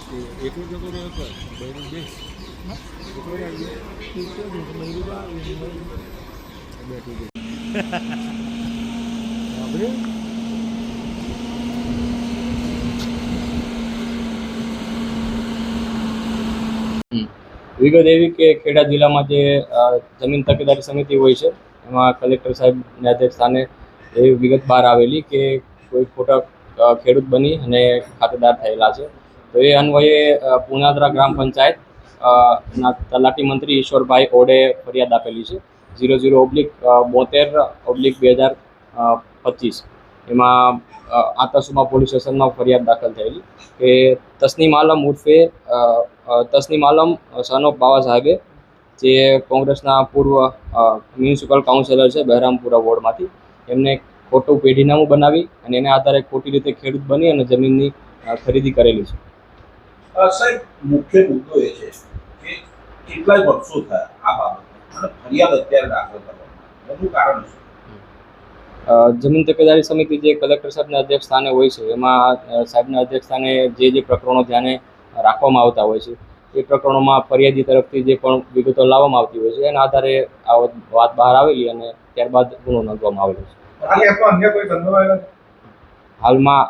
એકલો જતો રહ્યો હતો બૈરું બે એકલો આવી બેઠું આપણે વિગત એવી કે ખેડા જિલ્લામાં જે જમીન તકેદારી સમિતિ હોય છે એમાં કલેક્ટર સાહેબના અધ્યક્ષ સ્થાને એવી વિગત બહાર આવેલી કે કોઈ ખોટા ખેડૂત બની અને ખાતેદાર થયેલા છે. તો એ અન્વયે પુનાદરા ગ્રામ પંચાયત ના તલાટી મંત્રી ઈશ્વરભાઈ ઓડે ફરિયાદ આપેલી છે 00/72/2025. એમાં આતસુમા પોલીસ સ્ટેશનમાં ફરિયાદ દાખલ થયેલી કે તસ્નીમ આલમ ઉર્ફે તસ્નીમ આલમ સન ઓફ બાવા સાહેબે જે કોંગ્રેસના પૂર્વ મ્યુનિસિપલ કાઉન્સિલર છે બહેરામપુરા વોર્ડમાંથી એમને ખોટું પેઢીનામું બનાવી અને એને આધારે ખોટી રીતે ખેડૂત બની અને જમીનની ખરીદી કરેલી છે. સાહેબ, મુખ્ય મુદ્દો એ છે કે કેટલાય વર્ષો થયા આ બાબતે અને ફરિયાદ અત્યારે દાખલ કરવામાં એનું કારણ શું? જમીન તકેદારી સમિતિ જે કલેક્ટર સાહેબના અધ્યક્ષ સ્થાને હોય છે એમાં સાહેબના અધ્યક્ષ સ્થાને જે પ્રકરણો ધ્યાને રાખવામાં આવતા હોય છે એ પ્રકરણોમાં ફરિયાદી તરફથી જે પણ વિગતો લાવવામાં આવતી હોય છે એના આધારે આ વાત બહાર આવેલી અને ત્યારબાદ ગુનો નોંધવામાં આવેલો છે. હાલમાં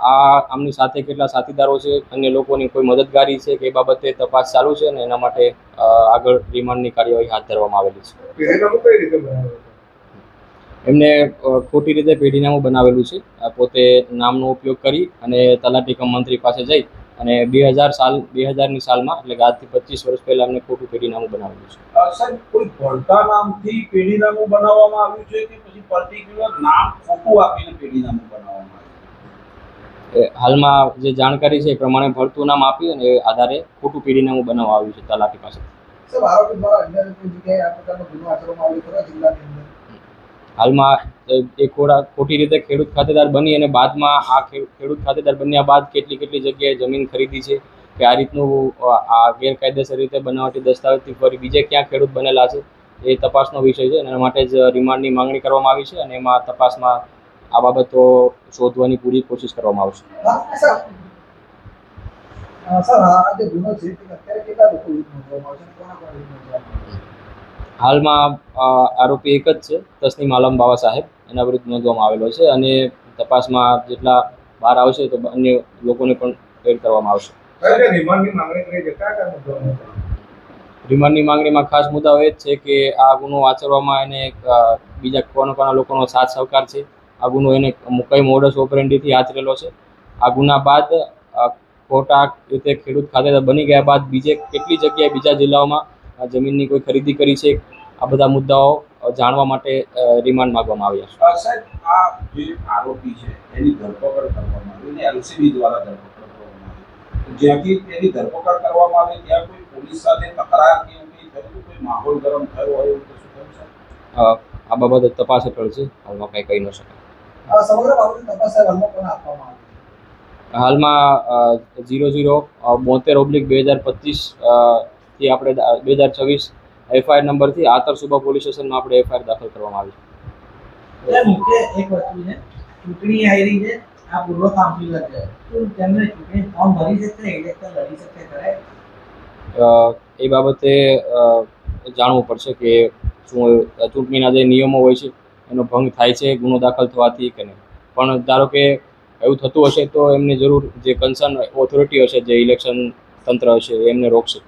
આમની સાથે કેટલા સાથીદારો છે, અન્ય લોકોની કોઈ મદદગારી છે કે એ બાબતે તપાસ ચાલુ છે અને એના માટે આગળ રિમાન્ડની કાર્યવાહી હાથ ધરવામાં આવેલી છે. એમને ખોટી રીતે પેઢીનામું બનાવેલું છે. પોતે નામનો ઉપયોગ કરી અને તલાટી કમ મંત્રી પાસે જઈ અને 2000ની સાલમાં એટલે આજથી 25 વર્ષ પહેલા એમને ખોટું પેઢીનામું બનાવેલું છે. સાહેબ, કોઈ ભળતા નામથી પેઢીનામું બનાવવામાં આવ્યું છે કે પછી પર્ટિક્યુલર નામ ખોટું આપીને પેઢીનામું બનાવવામાં આવ્યું? હાલમાં જે જાણકારી છે એ પ્રમાણે ભળતું નામ આપી અને એ આધારે ખોટું પેઢીનામું બનાવવામાં આવ્યું છે તલાટી પાસે. હાલમાં એ ખોટી રીતે ખેડૂત ખાતેદાર બની અને બાદમાં આ ખેડૂત ખાતેદાર બન્યા બાદ કેટલી જગ્યાએ જમીન ખરીદી છે કે આ રીતનું આ ગેરકાયદેસર રીતે બનાવટી દસ્તાવેજથી ફરી બીજે ક્યાં ખેડૂત બનેલા છે એ તપાસનો વિષય છે અને એના માટે જ રિમાન્ડની માંગણી કરવામાં આવી છે અને એમાં તપાસમાં આ બાબતો શોધવાની પૂરી કોશિશ કરવામાં આવશે. હાલમાં આરોપી એક જ છે, તસ્નીમ આલમ બાવા સાહેબ, એના વિરુદ્ધ નોંધવામાં આવેલો છે અને તપાસમાં જેટલા બહાર આવશે તો અન્ય લોકોને પણ એડ કરવામાં આવશે. રિમાન્ડની માંગણીમાં ખાસ મુદ્દાઓ એ જ છે કે આ ગુનો આચરવામાં એને બીજા કોના લોકોનો સાથ સહકાર છે, આ ગુનો એને કઈ મોડસ ઓપરેન્ડીથી આચરેલો છે, આ ગુના બાદ ખોટા રીતે ખેડૂત ખાતેદાર બની ગયા બાદ બીજે કેટલી જગ્યાએ બીજા જિલ્લાઓમાં જમીનની કોઈ ખરીદી કરી છે, આ બધા મુદ્દાઓ જાણવા માટે રિમાન્ડ માંગવામાં આવ્યા છે. સાહેબ, આ જે આરોપી છે એની ધરપકડ કરવામાં આવી અને એલસીબી દ્વારા ધરપકડ કરવામાં આવી, જ્યાંથી તેની ધરપકડ કરવામાં આવી ત્યાં કોઈ પોલીસ સાથે તકરાર કે એવું કંઈ થયું, કોઈ માહોલ ગરમ થયો હોય એવું કશું થયું છે? આ બાબતે તપાસ હેઠળ છે, હાલમાં કંઈ કહી ન શકાય. સમગ્ર બાબતની તપાસ હાલમાં કોને આપવામાં આવી? હાલમાં 00/72/2025 થી આપણે 2026 એફઆઈઆર નંબરથી આતરસુબા પોલીસ સ્ટેશનમાં આપણે એફઆઈઆર દાખલ કરવામાં આવી છે. મુખ્ય એક વસ્તુ છે, ચૂંટણી આવી રહી છે, આ પૂર્વ કાઉન્સિલર છે, તો તેમને ચૂંટણી ફોર્મ ભરી શકશે, ઇલેક્શન લડી શકશે ખરે? એ બાબતે જાણવું પડશે કે શું ચૂંટણીના જે નિયમો હોય છે એનો ભંગ થાય છે ગુનો દાખલ થવાથી કે નહીં. પણ ધારો કે એવું થતું હશે તો એમને જરૂર જે કન્સર્ન ઓથોરિટી હશે, જે ઇલેક્શન તંત્ર હશે એમને રોકશે.